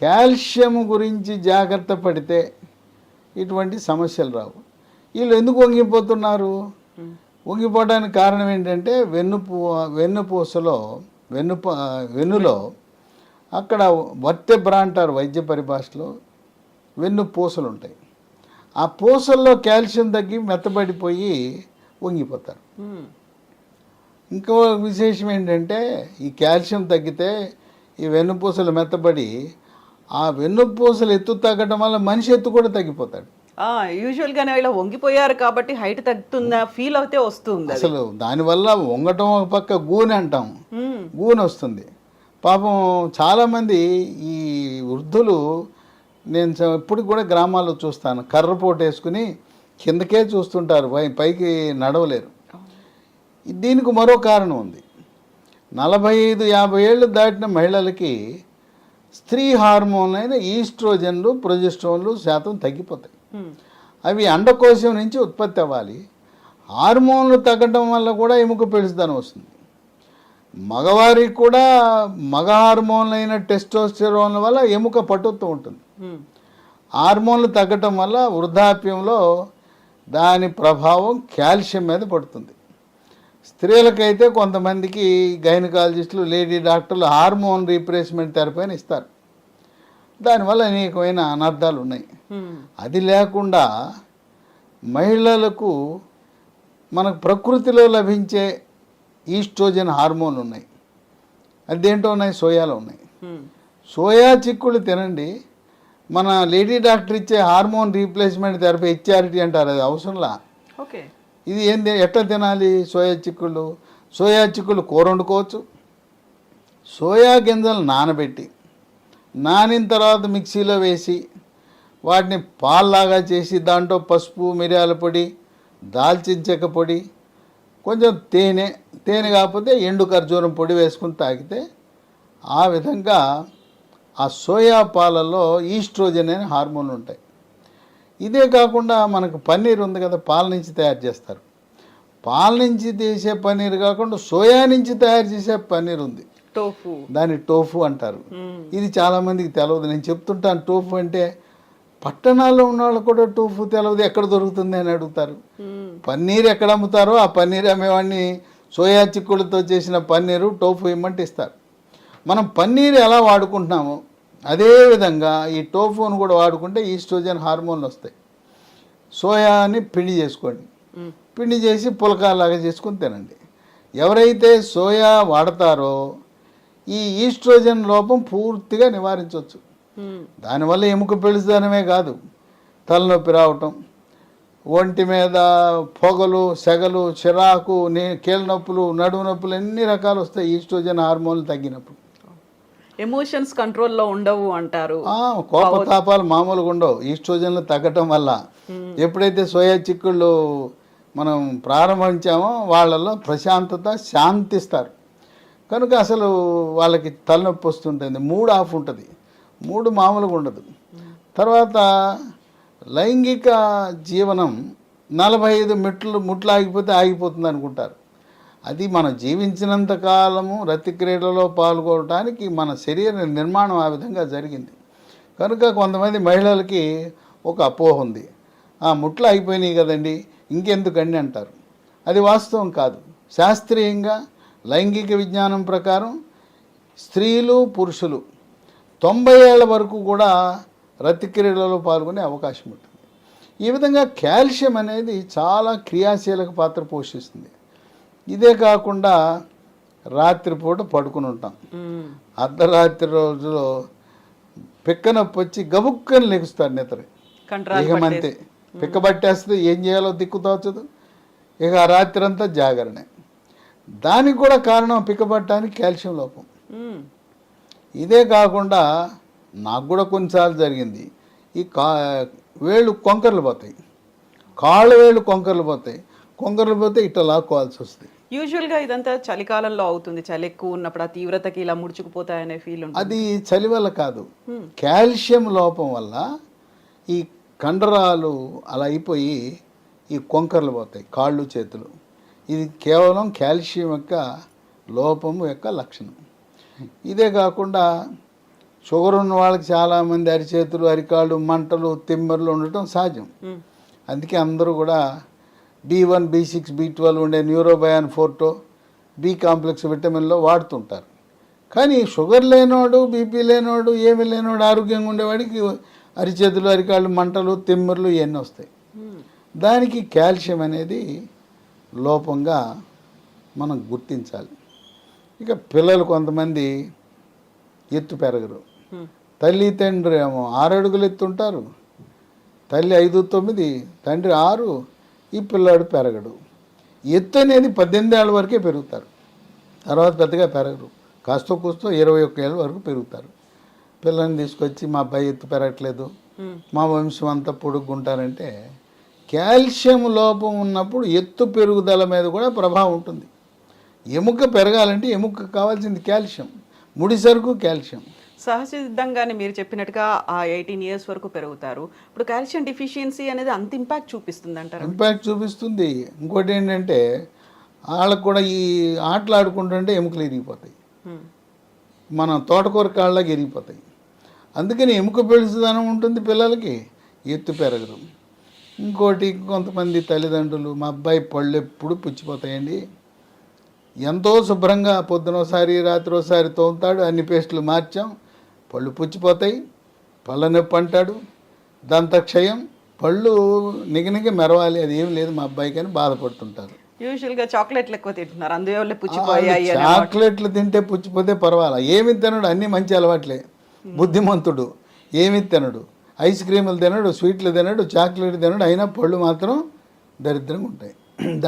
కాల్షియం గురించి జాగ్రత్త పడితే ఇటువంటి సమస్యలు రావు. వీళ్ళు ఎందుకు వంగిపోతున్నారు? వంగిపోవడానికి కారణం ఏంటంటే వెన్నులో అక్కడ వర్టెబ్రా అంటారు వైద్య పరిభాషలో, వెన్నుపూసలు ఉంటాయి. ఆ పూసల్లో కాల్షియం తగ్గి మెత్తబడిపోయి వంగిపోతారు. ఇంకో విశేషం ఏంటంటే ఈ కాల్షియం తగ్గితే ఈ వెన్నుపూసలు మెత్తబడి ఆ వెన్నుపూసలు ఎత్తు తగ్గడం వల్ల మనిషి ఎత్తు కూడా తగ్గిపోతాడు. యూజువల్గానే ఇలా వంగిపోయారు కాబట్టి హైట్ తగ్గుతుందా ఫీల్ అయితే వస్తుంది. అసలు దానివల్ల వంగటం ఒక పక్క గూనె అంటాం, గూనె వస్తుంది. పాపం చాలామంది ఈ వృద్ధులు నేను ఇప్పటికి కూడా గ్రామాల్లో చూస్తాను, కర్రపోటు వేసుకుని కిందకే చూస్తుంటారు, పైకి నడవలేరు. దీనికి మరో కారణం ఉంది. 45-50 ఏళ్ళు దాటిన మహిళలకి స్త్రీ హార్మోన్లు అయిన ఈస్ట్రోజన్లు, ప్రొజెస్ట్రాన్లు శాతం తగ్గిపోతాయి. అవి అండకోశం నుంచి ఉత్పత్తి అవ్వాలి. హార్మోన్లు తగ్గడం వల్ల కూడా ఎముక పెలుసుదనం వస్తుంది. మగవారికి కూడా మగ హార్మోన్లు అయిన టెస్టోస్టెరాన్ వల్ల ఎముక పట్టుతూ ఉంటుంది. హార్మోన్లు తగ్గటం వల్ల వృద్ధాప్యంలో దాని ప్రభావం కాల్షియం మీద పడుతుంది. స్త్రీలకైతే కొంతమందికి గైనకాలజిస్టులు, లేడీ డాక్టర్లు హార్మోన్ రీప్లేస్మెంట్ థెరపీ అని ఇస్తారు. దానివల్ల అనేకమైన అనర్థాలు ఉన్నాయి. అది లేకుండా మహిళలకు మనకు ప్రకృతిలో లభించే ఈస్ట్రోజన్ హార్మోన్లు ఉన్నాయి. అదేంటో ఉన్నాయి, సోయాలో ఉన్నాయి. సోయా చిక్కుళ్ళు తినండి. మన లేడీ డాక్టర్ ఇచ్చే హార్మోన్ రీప్లేస్మెంట్ థెరపీ హెచ్ఆర్టీ అంటారు, అది అవసరంలా. ఓకే. ఇది ఏంది, ఎట్లా తినాలి? సోయా చిక్కుళ్ళు కూర వండుకోవచ్చు. సోయా గింజలు నానబెట్టి, నానిన తర్వాత మిక్సీలో వేసి వాటిని పాల్లాగా చేసి దాంట్లో పసుపు, మిరియాల పొడి, దాల్చిన చెక్క పొడి, కొంచెం తేనె కాకపోతే ఎండు ఖర్జూరం పొడి వేసుకుని తాగితే ఆ విధంగా ఆ సోయా పాలలో ఈస్ట్రోజన్ అనే హార్మోన్లు ఉంటాయి. ఇదే కాకుండా మనకు పన్నీర్ ఉంది కదా, పాల నుంచి తయారు చేస్తారు. పాల నుంచి తీసే పన్నీర్ కాకుండా సోయా నుంచి తయారు చేసే పన్నీర్ ఉంది, టోఫు. దాన్ని టోఫు అంటారు. ఇది చాలామందికి తెలియదు. నేను చెప్తుంటాను టోఫు అంటే, పట్టణాల్లో ఉన్న వాళ్ళు కూడా టోఫు తెలియదు, ఎక్కడ దొరుకుతుంది అని అడుగుతారు. పన్నీర్ ఎక్కడ అమ్ముతారో ఆ పన్నీర్ అమ్మేవాడిని సోయా చిక్కులతో చేసిన పన్నీరు టోఫు ఇమ్మంటే ఇస్తారు. మనం పన్నీర్ ఎలా వాడుకుంటున్నామో అదేవిధంగా ఈ టోఫును కూడా వాడుకుంటే ఈస్ట్రోజన్ హార్మోన్లు వస్తాయి. సోయాని పిండి చేసుకోండి, పిండి చేసి పులకాలాగా చేసుకుని తినండి. ఎవరైతే సోయా వాడతారో ఈ ఈస్ట్రోజన్ లోపం పూర్తిగా నివారించవచ్చు. దానివల్ల ఎముక పెలుసుదనమే కాదు, తలనొప్పి రావటం, ఒంటి మీద పొగలు, సెగలు, చిరాకు, కీళ్ళ నొప్పులు, నడుము నొప్పులు ఎన్ని రకాలు వస్తాయి ఈస్ట్రోజన్ హార్మోన్లు తగ్గినప్పుడు. ఎమోషన్స్ కంట్రోల్లో ఉండవు అంటారు. కోపతాపాలు మామూలుగా ఉండవు ఈస్ట్రోజన్లు తగ్గటం వల్ల. ఎప్పుడైతే సోయా చిక్కుళ్ళు మనం ప్రారంభించామో వాళ్ళలో ప్రశాంతత, శాంతిస్తారు. కనుక అసలు వాళ్ళకి తలనొప్పి వస్తుంటుంది, మూడ్ ఆఫ్ ఉంటుంది, మూడు మామూలుగా ఉండదు. తర్వాత లైంగిక జీవనం 45 ముట్లు ఆగిపోతే ఆగిపోతుంది అనుకుంటారు. అది మనం జీవించినంత కాలము రతి క్రీడలో పాల్గొనడానికి మన శరీర నిర్మాణం ఆ విధంగా జరిగింది. కనుక కొంతమంది మహిళలకి ఒక అపోహ ఉంది, ముట్లు అయిపోయినాయి కదండి ఇంకెందుకండి అంటారు. అది వాస్తవం కాదు. శాస్త్రీయంగా లైంగిక విజ్ఞానం ప్రకారం స్త్రీలు, పురుషులు 90 ఏళ్ల వరకు కూడా రతి క్రీడలలో పాల్గొనే అవకాశం ఉంటుంది. ఈ విధంగా కాల్షియం అనేది చాలా క్రియాశీలక పాత్ర పోషిస్తుంది. ఇదే కాకుండా రాత్రిపూట పడుకుని ఉంటాం, అర్ధరాత్రి రోజులో పిక్క నొప్పి వచ్చి గబుక్కని లెగుస్తాడు నిద్ర, ఇక అంతే పిక్క పట్టేస్తే ఏం చేయాలో దిక్కు తోచదు, ఇక ఆ రాత్రి అంతా జాగరణే. దానికి కూడా కారణం పిక్క పట్టడానికి కాల్షియం లోపం. ఇదే కాకుండా నాకు కూడా కొన్నిసార్లు జరిగింది, ఈ వేళ్ళు కొంకర్లు పోతాయి, కాళ్ళ వేళ్ళు కొంకర్లు పోతాయి, కొంకర్లు పోతే ఇట్లా లాక్కోవాల్సి వస్తుంది. యూజువల్గా ఇదంతా చలికాలంలో అవుతుంది, చలి ఎక్కువ ఉన్నప్పుడు ఆ తీవ్రతకి ఇలా ముడుచుకుపోతాయనే ఫీల్ ఉంటుంది. అది చలి వల్ల కాదు, కాల్షియం లోపం వల్ల ఈ కండరాలు అలా అయిపోయి ఈ కొంకర్లు పోతాయి, కాళ్ళు చేతులు. ఇది కేవలం కాల్షియం యొక్క లోపం యొక్క లక్షణం. ఇదే కాకుండా షుగర్ ఉన్న వాళ్ళకి చాలామంది అరిచేతులు, అరికాళ్ళు, మంటలు, తిమ్మర్లు ఉండటం సహజం. అందుకే అందరూ కూడా B1, B6, B12 ఉండే న్యూరోబయాన్ ఫోర్టో, బి కాంప్లెక్స్ విటమిన్లో వాడుతుంటారు. కానీ షుగర్ లేనోడు, బీపీ లేనోడు, ఏమీ లేనోడు, ఆరోగ్యంగా ఉండేవాడికి అరిచేతులు, అరికాళ్ళు, మంటలు, తిమ్మర్లు ఇవన్నీ వస్తాయి. దానికి కాల్షియం అనేది లోపంగా మనం గుర్తించాలి. ఇక పిల్లలు కొంతమంది ఎత్తు పెరగరు, తల్లి తండ్రి ఏమో 6 అడుగులు ఎత్తుంటారు, తల్లి 5, 9, తండ్రి 6, ఈ పిల్లాడు పెరగడు. ఎత్తు అనేది 18 ఏళ్ళ వరకే పెరుగుతారు, తర్వాత పెద్దగా పెరగరు, కాస్త కూస్తో 21 ఏళ్ళ వరకు పెరుగుతారు. పిల్లల్ని తీసుకొచ్చి మా అబ్బాయి ఎత్తు పెరగట్లేదు, మా వంశం అంతా పొడుగుంటారంటే కాల్షియం లోపం ఉన్నప్పుడు ఎత్తు పెరుగుదల మీద కూడా ప్రభావం ఉంటుంది. ఎముక పెరగాలంటే ఎముక కావాల్సింది కాల్షియం, ముడి సరుకు కాల్షియం. సహజసిద్ధంగానే మీరు చెప్పినట్టుగా ఆ 18 years వరకు పెరుగుతారు. ఇప్పుడు కాల్షియం డిఫిషియన్సీ అనేది అంత ఇంపాక్ట్ చూపిస్తుంది అంటారు? ఇంపాక్ట్ చూపిస్తుంది. ఇంకోటి ఏంటంటే వాళ్ళకు కూడా ఈ ఆటలు ఆడుకుంటుంటే ఎముకలు ఇరిగిపోతాయి, మన తోటకూర కాళ్ళకి ఇరిగిపోతాయి. అందుకని ఎముక పెడుచుదనం ఉంటుంది పిల్లలకి, ఎత్తు పెరగరు. ఇంకోటి కొంతమంది తల్లిదండ్రులు, మా అబ్బాయి పళ్ళు ఎప్పుడు పుచ్చిపోతాయండి, ఎంతో శుభ్రంగా పొద్దున ఒకసారి రాత్రి ఒకసారి తోముతాడు, అన్ని పేస్టులు మార్చాం, పళ్ళు పుచ్చిపోతాయి, పళ్ళ నొప్పి అంటాడు, దంతక్షయం, పళ్ళు నిగనిగ మెరవాలి, అది ఏం లేదు మా అబ్బాయికి అని బాధపడుతుంటారు. యూజువల్గా చాక్లెట్లు ఎక్కువ తింటున్నారు, అందువల్ల పుచ్చిపోయాయి. చాక్లెట్లు తింటే పుచ్చిపోతే పర్వాలా, ఏమి తినడు, అన్నీ మంచి అలవాట్లే, బుద్ధిమంతుడు, ఏమి తినడు, ఐస్ క్రీములు తినడు, స్వీట్లు తినడు, చాక్లెట్ తినడు, అయినా పళ్ళు మాత్రం దరిద్రంగా ఉంటాయి.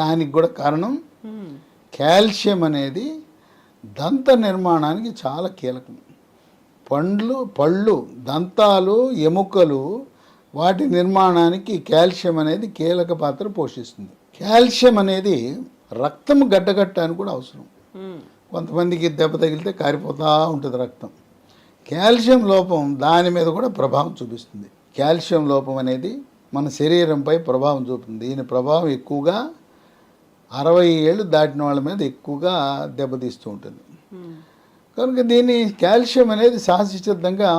దానికి కూడా కారణం కాల్షియం అనేది దంత నిర్మాణానికి చాలా కీలకం. పళ్ళు, దంతాలు, ఎముకలు, వాటి నిర్మాణానికి కాల్షియం అనేది కీలక పాత్ర పోషిస్తుంది. కాల్షియం అనేది రక్తం గడ్డగట్టడానికి కూడా అవసరం. కొంతమందికి దెబ్బ తగిలితే కారిపోతూ ఉంటుంది రక్తం. కాల్షియం లోపం దాని మీద కూడా ప్రభావం చూపిస్తుంది. కాల్షియం లోపం అనేది మన శరీరంపై ప్రభావం చూపుతుంది. దీని ప్రభావం ఎక్కువగా 60 ఏళ్ళు దాటిన వాళ్ళ మీద ఎక్కువగా దెబ్బతీస్తూ ఉంటుంది. కనుక దీన్ని కాల్షియం అనేది సహజసిద్ధంగా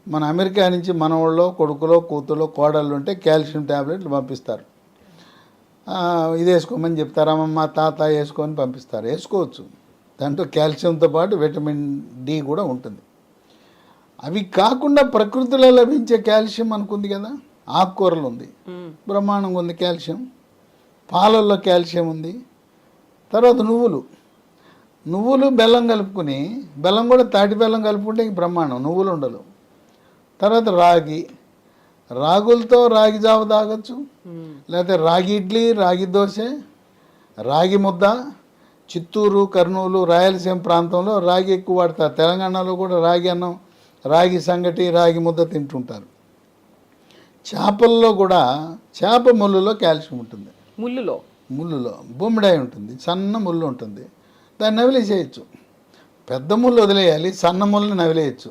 మన అమెరికా నుంచి మన వాళ్ళలో కొడుకులో, కూతులో, కోడళ్ళు ఉంటే కాల్షియం ట్యాబ్లెట్లు పంపిస్తారు. ఇది వేసుకోమని చెప్తారు, అమ్మమ్మ తాత వేసుకొని పంపిస్తారు. వేసుకోవచ్చు, దాంట్లో కాల్షియంతో పాటు విటమిన్ డి కూడా ఉంటుంది. అవి కాకుండా ప్రకృతిలో లభించే కాల్షియం అనుకుంది కదా, ఆకుకూరలు ఉంది, బ్రహ్మాండంగా ఉంది కాల్షియం, పాలల్లో కాల్షియం ఉంది. తర్వాత నువ్వులు బెల్లం కలుపుకుని, బెల్లం కూడా తాటి బెల్లం కలుపుకుంటే ఇంక బ్రహ్మాండం, నువ్వులు ఉండలు. తర్వాత రాగులతో రాగి జావ తాగొచ్చు, లేకపోతే రాగి ఇడ్లీ, రాగి దోశ, రాగి ముద్ద. చిత్తూరు, కర్నూలు, రాయలసీమ ప్రాంతంలో రాగి ఎక్కువ వాడతారు. తెలంగాణలో కూడా రాగి అన్నం, రాగి సంగటి, రాగి ముద్ద తింటుంటారు. చేపల్లో కూడా చేప ముళ్ళులో కాల్షియం ఉంటుంది. ముళ్ళులో బొమ్మిడాయి ఉంటుంది, సన్న ముళ్ళు ఉంటుంది, దాన్ని నవిలేసేయచ్చు. పెద్ద ముళ్ళు వదిలేయాలి, సన్న ముళ్ళని నవిలేయచ్చు,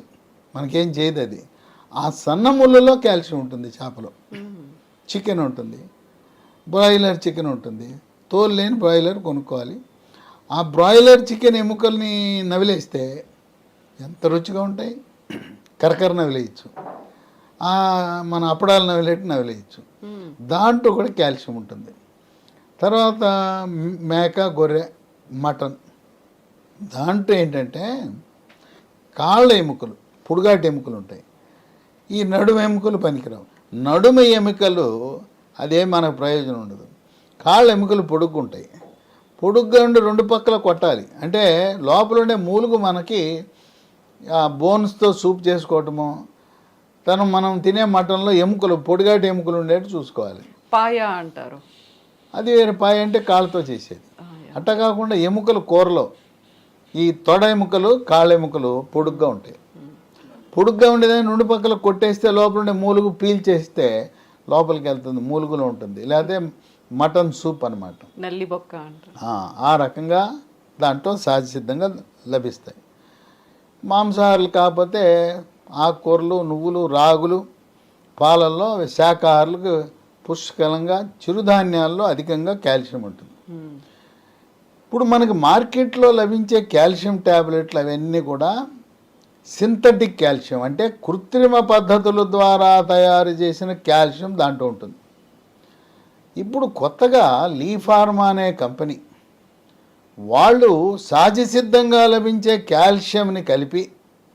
మనకేం చేయదు అది. ఆ సన్న ముళ్ళలో కాల్షియం ఉంటుంది చేపలో. చికెన్ ఉంటుంది, బ్రాయిలర్ చికెన్ ఉంటుంది, తోలు లేని బ్రాయిలర్ కొనుక్కోవాలి. ఆ బ్రాయిలర్ చికెన్ ఎముకల్ని నవిలేస్తే ఎంత రుచిగా ఉంటాయి, కరకర నవిలేయచ్చు, మన అప్పడాలు నవిలేయచ్చు. దాంట్లో కూడా కాల్షియం ఉంటుంది. తర్వాత మేక, గొర్రె, మటన్, దాంట్లో ఏంటంటే కాళ్ళ ఎముకలు, పుడుగాటి ఎముకలు ఉంటాయి, ఈ నడుము ఎముకలు పనికిరావు. నడుమ ఎముకలు అదే మనకు ప్రయోజనం ఉండదు. కాళ్ళ ఎముకలు పొడుగ్గుంటాయి, పొడుగ్గా ఉండి రెండు పక్కల కొట్టాలి. అంటే లోపల ఉండే మూలుగు మనకి బోన్స్తో సూప్ చేసుకోవటము, మనం తినే మటన్లో ఎముకలు పొడిగాటి ఎముకలు ఉండేట్టు చూసుకోవాలి. పాయ అంటారు, అది వేరే. పాయ అంటే కాళ్ళతో చేసేది. అట్ట కాకుండా ఎముకలు కూరలో ఈ తొడ ఎముకలు కాళ్ళ ఎముకలు పొడుగ్గా ఉంటాయి. పొడుగ్గా ఉండేదాన్ని రెండు పక్కల కొట్టేస్తే లోపల ఉండే మూలుగు పీల్చేస్తే లోపలికి వెళ్తుంది, మూలుగులో ఉంటుంది. లేకపోతే మటన్ సూప్ అనమాట, నల్లి బొక్క అంటారు. ఆ రకంగా దాంట్లో సహజసిద్ధంగా లభిస్తాయి. మాంసాహారులు కాకపోతే ఆకుకూరలు, నువ్వులు, రాగులు, పాలల్లో శాకాహారులకు పుష్కలంగా చిరుధాన్యాల్లో అధికంగా కాల్షియం ఉంటుంది. ఇప్పుడు మనకి మార్కెట్లో లభించే కాల్షియం ట్యాబ్లెట్లు అవన్నీ కూడా సింథటిక్ కాల్షియం, అంటే కృత్రిమ పద్ధతుల ద్వారా తయారు చేసిన కాల్షియం దాంట్లో ఉంటుంది. ఇప్పుడు కొత్తగా లీ ఫార్మా అనే కంపెనీ వాళ్ళు సహజసిద్ధంగా లభించే కాల్షియంని కలిపి